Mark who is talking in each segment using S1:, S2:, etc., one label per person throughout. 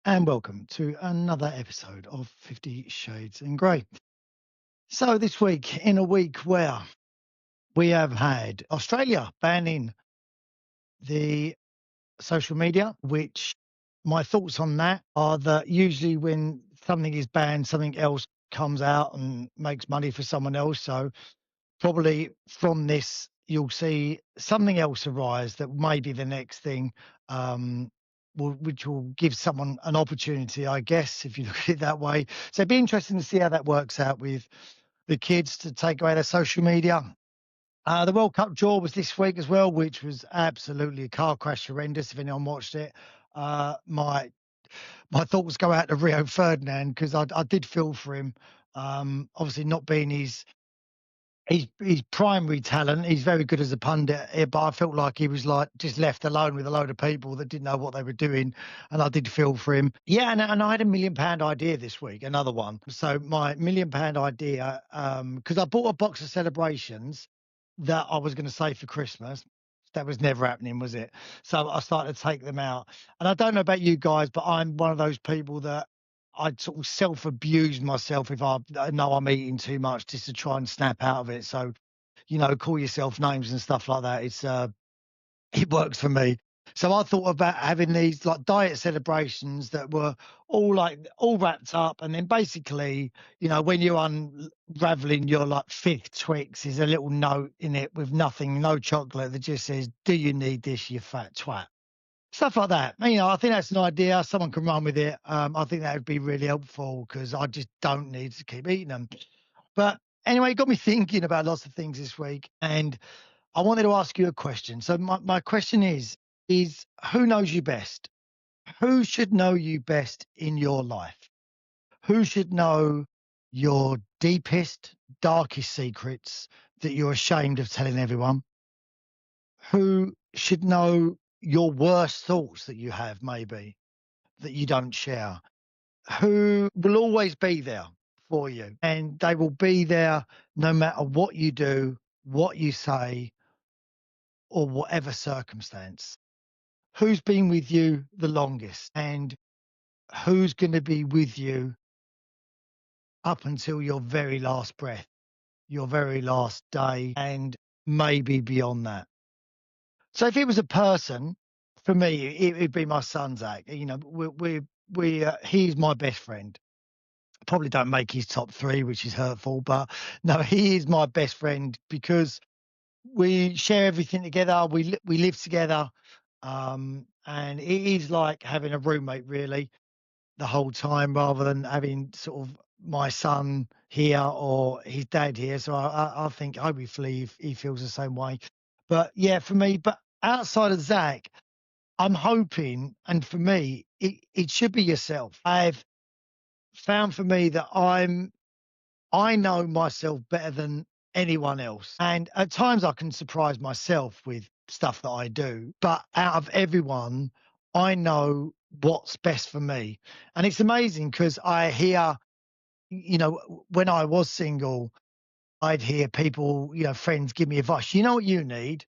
S1: and welcome to another episode of 50 Shades in Grey. So, this week, in a week where we have had Australia banning the social media, which my thoughts on that are that usually when something is banned, something else comes out and makes money for someone else. So, probably from this, you'll see something else arise that may be the next thing, which will give someone an opportunity, I guess, if you look at it that way. So it'd be interesting to see how that works out with the kids to take away their social media. The World Cup draw was this week as well, which was absolutely a car crash, horrendous. If anyone watched it, my thoughts go out to Rio Ferdinand because I did feel for him. Obviously, not being his primary talent. He's very good as a pundit, but I felt like he was like just left alone with a load of people that didn't know what they were doing, and I did feel for him. Yeah, and I had £1 million idea this week, another one. So my £1 million idea, because I bought a box of celebrations that I was going to save for Christmas. That was never happening, was it? So I started to take them out, and I don't know about you guys, but I'm one of those people that I'd sort of self-abuse myself if I know I'm eating too much just to try and snap out of it. So, call yourself names and stuff like that. It works for me. So I thought about having these like diet celebrations that were all wrapped up, and then basically, when you're unraveling your like fifth Twix, is a little note in it with nothing, no chocolate that just says, "Do you need this, you fat twat?" Stuff like that. I think that's an idea. Someone can run with it. I think that would be really helpful because I just don't need to keep eating them. But anyway, it got me thinking about lots of things this week. And I wanted to ask you a question. So my question is who knows you best? Who should know you best in your life? Who should know your deepest, darkest secrets that you're ashamed of telling everyone? Who should know your worst thoughts that you have, maybe, that you don't share? Who will always be there for you, and they will be there no matter what you do, what you say, or whatever circumstance? Who's been with you the longest, and who's going to be with you up until your very last breath, your very last day, and maybe beyond that? So if it was a person, for me, it'd be my son, Zach. He's my best friend. Probably don't make his top three, which is hurtful, but no, he is my best friend because we share everything together. We live together, and it is like having a roommate really the whole time, rather than having sort of my son here or his dad here. So I think hopefully he feels the same way. But yeah, for me, but outside of Zach, I'm hoping, and for me, it should be yourself. I've found for me that I know myself better than anyone else. And at times I can surprise myself with stuff that I do. But out of everyone, I know what's best for me. And it's amazing because I hear, when I was single, I'd hear people, friends give me advice. You know what you need?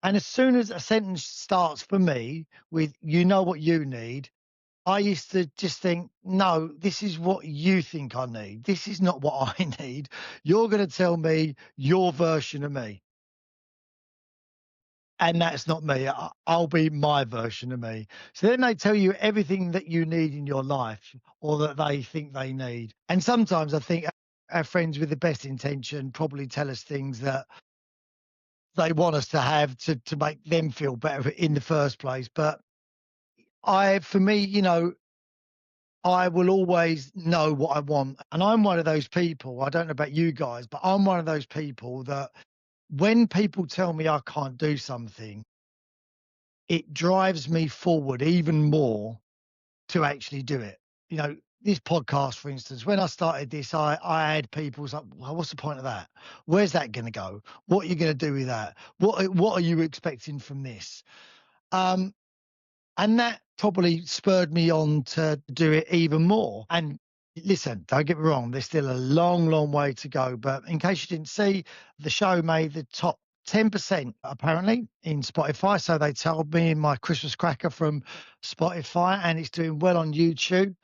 S1: And as soon as a sentence starts for me with, you know what you need, I used to just think, no, this is what you think I need. This is not what I need. You're going to tell me your version of me. And that's not me. I'll be my version of me. So then they tell you everything that you need in your life or that they think they need. And sometimes I think our friends with the best intention probably tell us things that they want us to have to make them feel better in the first place. But for me, I will always know what I want. And I'm one of those people, I don't know about you guys, but I'm one of those people that when people tell me I can't do something, it drives me forward even more to actually do it. This podcast, for instance, when I started this, I had people like, well, what's the point of that? Where's that going to go? What are you going to do with that? What are you expecting from this? And that probably spurred me on to do it even more. And listen, don't get me wrong, there's still a long, long way to go. But in case you didn't see, the show made the top 10% apparently in Spotify. So they told me in my Christmas cracker from Spotify, and it's doing well on YouTube.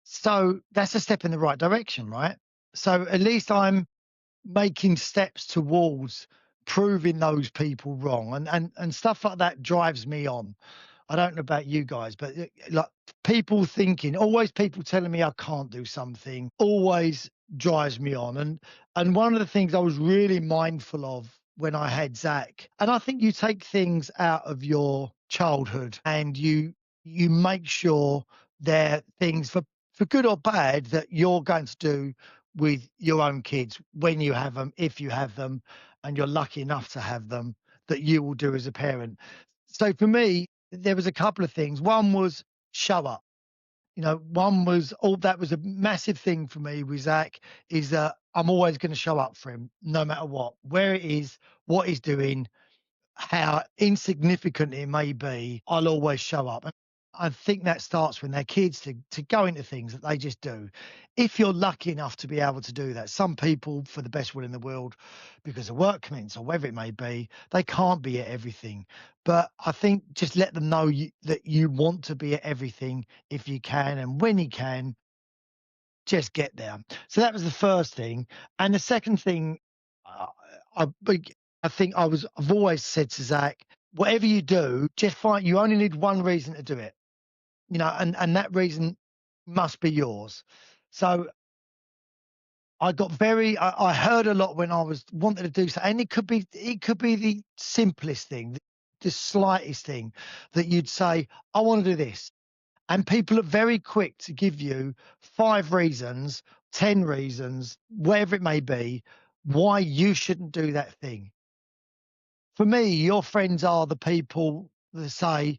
S1: So that's a step in the right direction, right? So at least I'm making steps towards proving those people wrong, and stuff like that drives me on. I don't know about you guys, but like people thinking, always people telling me I can't do something, always drives me on. And one of the things I was really mindful of when I had Zach, and I think you take things out of your childhood and you make sure they're things for good or bad that you're going to do with your own kids when you have them, if you have them, and you're lucky enough to have them, that you will do as a parent. So for me, there was a couple of things. One was show up. One was that was a massive thing for me with Zach, is that I'm always going to show up for him no matter what, where it is, what he's doing, how insignificant it may be, I'll always show up. And I think that starts when they're kids to go into things that they just do. If you're lucky enough to be able to do that, some people, for the best will in the world, because of work commitments or whatever it may be, they can't be at everything. But I think just let them know that you want to be at everything if you can, and when you can, just get there. So that was the first thing. And the second thing, uh, I big- I think I've always said to Zach, whatever you do, just find you only need one reason to do it, and that reason must be yours. So I heard a lot when I was wanting to do something, and it could be the simplest thing, the slightest thing that you'd say, I want to do this. And people are very quick to give you 5 reasons, 10 reasons, whatever it may be, why you shouldn't do that thing. For me, your friends are the people that say,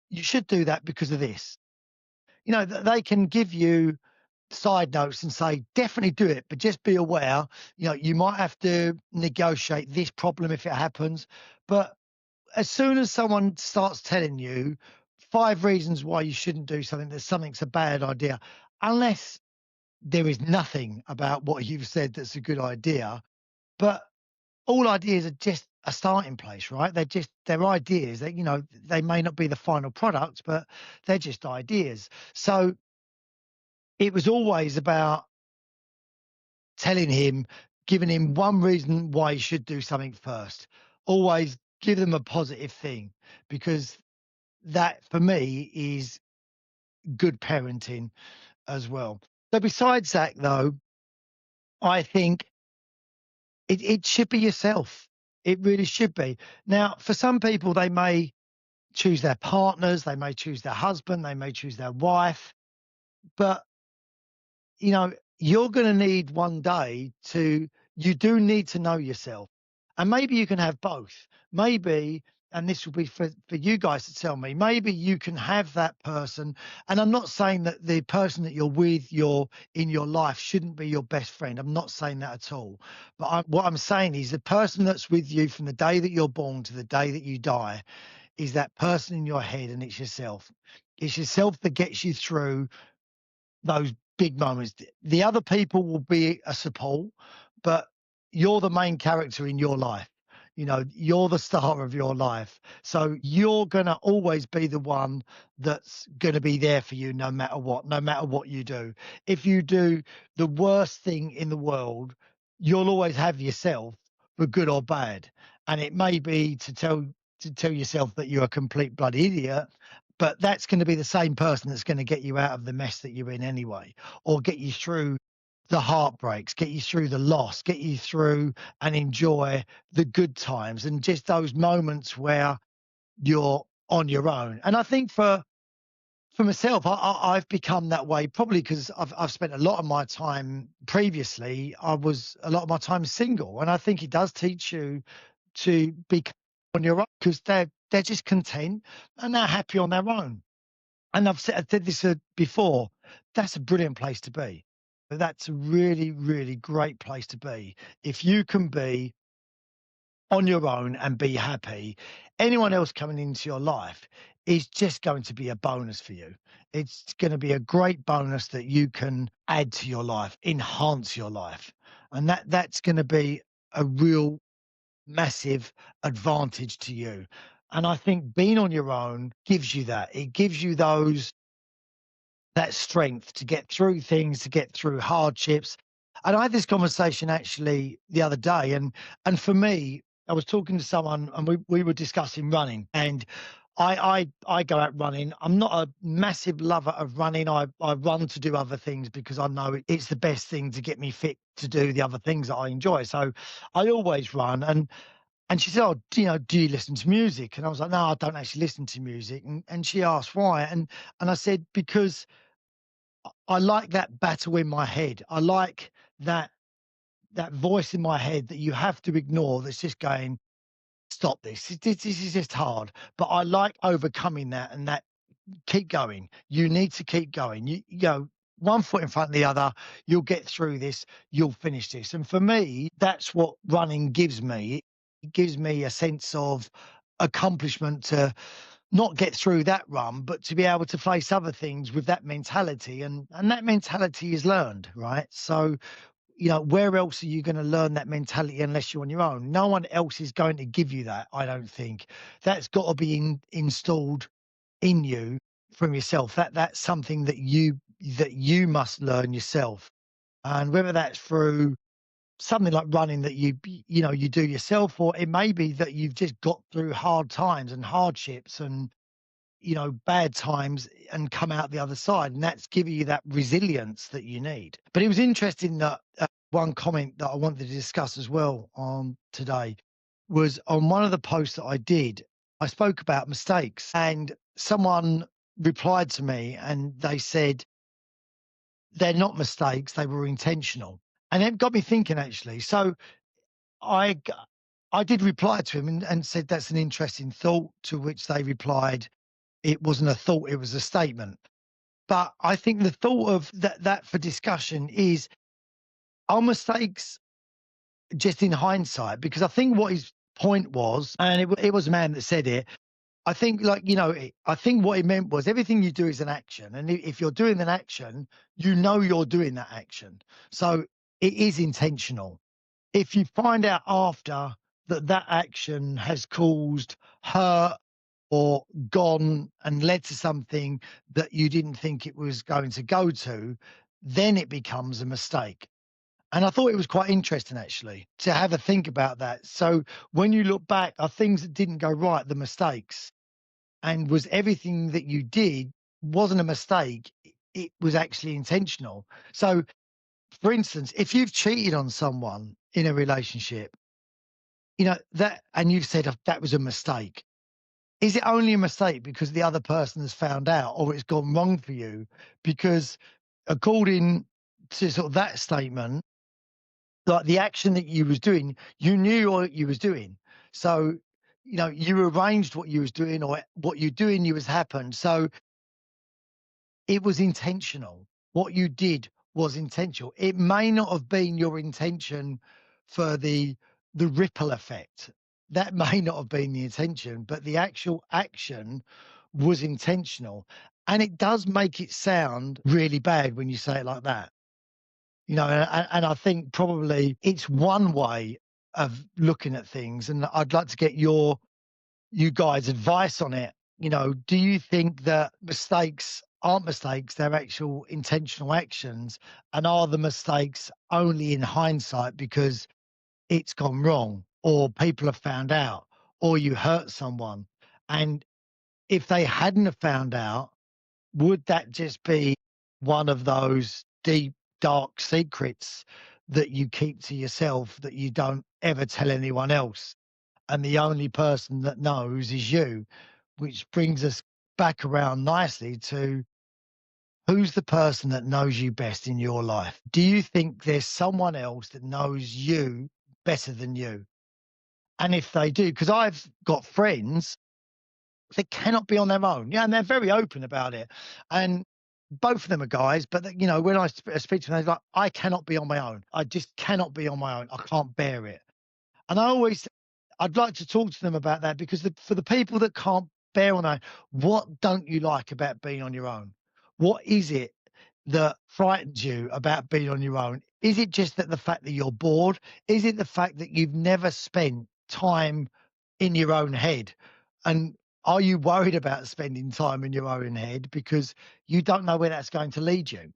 S1: you should do that because of this. They can give you side notes and say, definitely do it, but just be aware, you might have to negotiate this problem if it happens. But as soon as someone starts telling you 5 reasons why you shouldn't do something, that something's a bad idea, unless there is nothing about what you've said that's a good idea. But all ideas are just a starting place, right? They're ideas. They may not be the final product, but they're just ideas. So it was always about telling him, giving him one reason why he should do something first. Always give them a positive thing, because that for me is good parenting as well. So besides that, though, I think it should be yourself. It really should be. Now, for some people, they may choose their partners, they may choose their husband, they may choose their wife, but you know, you're going to need one day you do need to know yourself. And maybe you can have both. Maybe, and this will be for you guys to tell me, maybe you can have that person. And I'm not saying that the person that you're with, in your life shouldn't be your best friend. I'm not saying that at all. But what I'm saying is the person that's with you from the day that you're born to the day that you die is that person in your head, and it's yourself. It's yourself that gets you through those big moments. The other people will be a support, but you're the main character in your life. You're the star of your life. So you're going to always be the one that's going to be there for you no matter what, no matter what you do. If you do the worst thing in the world, you'll always have yourself, for good or bad. And it may be to tell yourself that you're a complete bloody idiot, but that's going to be the same person that's going to get you out of the mess that you're in anyway, or get you through the heartbreaks, get you through the loss, get you through and enjoy the good times and just those moments where you're on your own. And I think for myself, I've become that way probably because I've spent a lot of my time previously. I was a lot of my time single, and I think it does teach you to be on your own, because they're just content and they're happy on their own. And I said this before. That's a brilliant place to be. That's a really, really great place to be. If you can be on your own and be happy, anyone else coming into your life is just going to be a bonus for you. It's going to be a great bonus that you can add to your life, enhance your life. And that's going to be a real massive advantage to you. And I think being on your own gives you that. It gives you that strength to get through things, to get through hardships. And I had this conversation actually the other day, and for me, I was talking to someone and we were discussing running. And I go out running. I'm not a massive lover of running. I run to do other things because I know it's the best thing to get me fit to do the other things that I enjoy. So I always run. And she said, "Oh, do you listen to music?" And I was like, "No, I don't actually listen to music." And she asked why, and I said, "Because I like that battle in my head. I like that voice in my head that you have to ignore that's just going, stop this. This is just hard. But I like overcoming that and that keep going. You need to keep going. You know, one foot in front of the other, you'll get through this, you'll finish this." And for me, that's what running gives me. It gives me a sense of accomplishment to not get through that run, but to be able to face other things with that mentality. And that mentality is learned, right? So, where else are you going to learn that mentality unless you're on your own? No one else is going to give you that, I don't think. That's got to be installed in you from yourself. That's something that you must learn yourself. And whether that's through something like running that you do yourself, or it may be that you've just got through hard times and hardships and bad times and come out the other side, and that's giving you that resilience that you need. But it was interesting that one comment that I wanted to discuss as well on today was on one of the posts that I did. I spoke about mistakes, and someone replied to me and they said they're not mistakes, they were intentional. And it got me thinking actually. So I g- I did reply to him and said that's an interesting thought, to which they replied, it wasn't a thought, it was a statement. But I think the thought of that for discussion is, are mistakes just in hindsight? Because I think what his point was, and it was a man that said it, I think, like, I think what he meant was everything you do is an action. And if you're doing an action, you're doing that action. So it is intentional. If you find out after that action has caused hurt or gone and led to something that you didn't think it was going to go to, then it becomes a mistake. And I thought it was quite interesting actually to have a think about that. So when you look back, are things that didn't go right the mistakes? And was everything that you did wasn't a mistake? It was actually intentional. So, for instance, if you've cheated on someone in a relationship, that, and you've said, that was a mistake. Is it only a mistake because the other person has found out, or it's gone wrong for you? Because according to sort of that statement, like the action that you was doing, you knew what you was doing. So, you arranged what you was doing, or what you're doing, you was happened. So it was intentional. What you did was intentional. It may not have been your intention for the ripple effect. That may not have been the intention, but the actual action was intentional. And it does make it sound really bad when you say it like that. And I think probably it's one way of looking at things. And I'd like to get you guys' advice on it. Do you think that mistakes aren't mistakes, they're actual intentional actions? And are the mistakes only in hindsight because it's gone wrong, or people have found out, or you hurt someone? And if they hadn't have found out, would that just be one of those deep, dark secrets that you keep to yourself, that you don't ever tell anyone else? And the only person that knows is you, which brings us back around nicely to, who's the person that knows you best in your life? Do you think there's someone else that knows you better than you? And if they do, because I've got friends that cannot be on their own, yeah, and they're very open about it. And both of them are guys, but when I speak to them, they're like, I cannot be on my own. I just cannot be on my own. I can't bear it. And I'd like to talk to them about that, because for the people that can't bear on their own, what don't you like about being on your own? What is it that frightens you about being on your own? Is it just that the fact that you're bored? Is it the fact that you've never spent time in your own head? And are you worried about spending time in your own head because you don't know where that's going to lead you?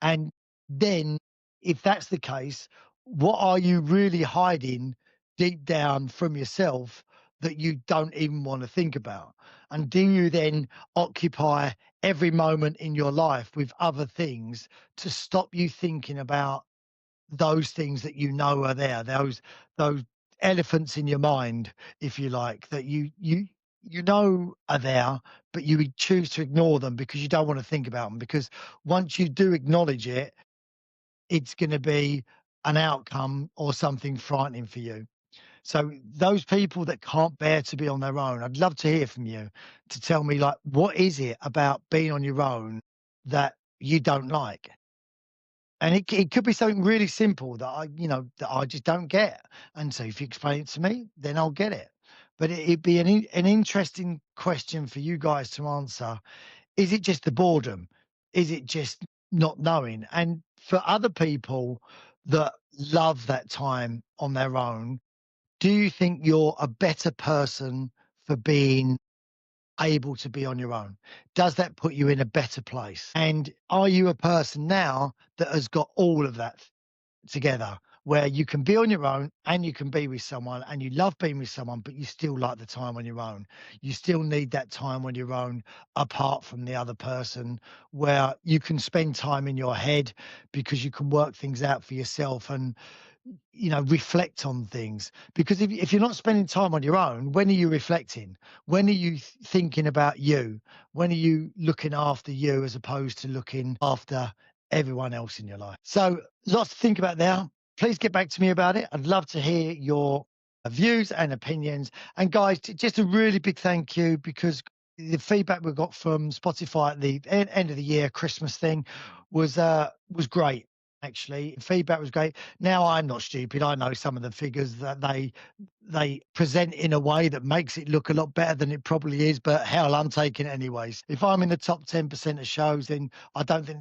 S1: And then, if that's the case, what are you really hiding deep down from yourself that you don't even want to think about? And do you then occupy every moment in your life with other things to stop you thinking about those things that you know are there, those elephants in your mind, if you like, that you know are there, but you would choose to ignore them because you don't want to think about them. Because once you do acknowledge it, it's going to be an outcome or something frightening for you. So those people that can't bear to be on their own, I'd love to hear from you to tell me, like, what is it about being on your own that you don't like? And it could be something really simple that that I just don't get. And so if you explain it to me, then I'll get it. But it'd be an interesting question for you guys to answer. Is it just the boredom? Is it just not knowing? And for other people that love that time on their own, do you think you're a better person for being able to be on your own? Does that put you in a better place? And are you a person now that has got all of that together, where you can be on your own and you can be with someone and you love being with someone, but you still like the time on your own? You still need that time on your own apart from the other person, where you can spend time in your head because you can work things out for yourself and reflect on things. Because if you're not spending time on your own, when are you reflecting? When are you thinking about you? When are you looking after you as opposed to looking after everyone else in your life? So lots to think about there. Please get back to me about it. I'd love to hear your views and opinions. And guys, just a really big thank you, because the feedback we got from Spotify at the end of the year Christmas thing was great. Actually, feedback was great. Now, I'm not stupid. I know some of the figures that they present in a way that makes it look a lot better than it probably is, but hell, I'm taking it anyways. If I'm in the top 10% of shows, then I don't think,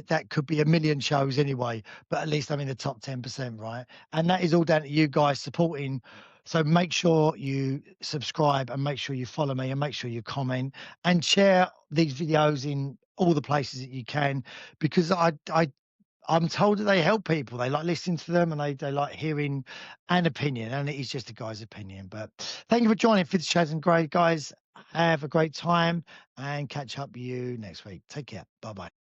S1: that could be a million shows anyway, but at least I'm in the top 10%, right? And that is all down to you guys supporting. So make sure you subscribe and make sure you follow me and make sure you comment and share these videos in all the places that you can, because I'm told that they help people. They like listening to them and they like hearing an opinion, and it is just a guy's opinion. But thank you for joining Fifty Shades and Grey, guys. Have a great time and catch up with you next week. Take care. Bye bye.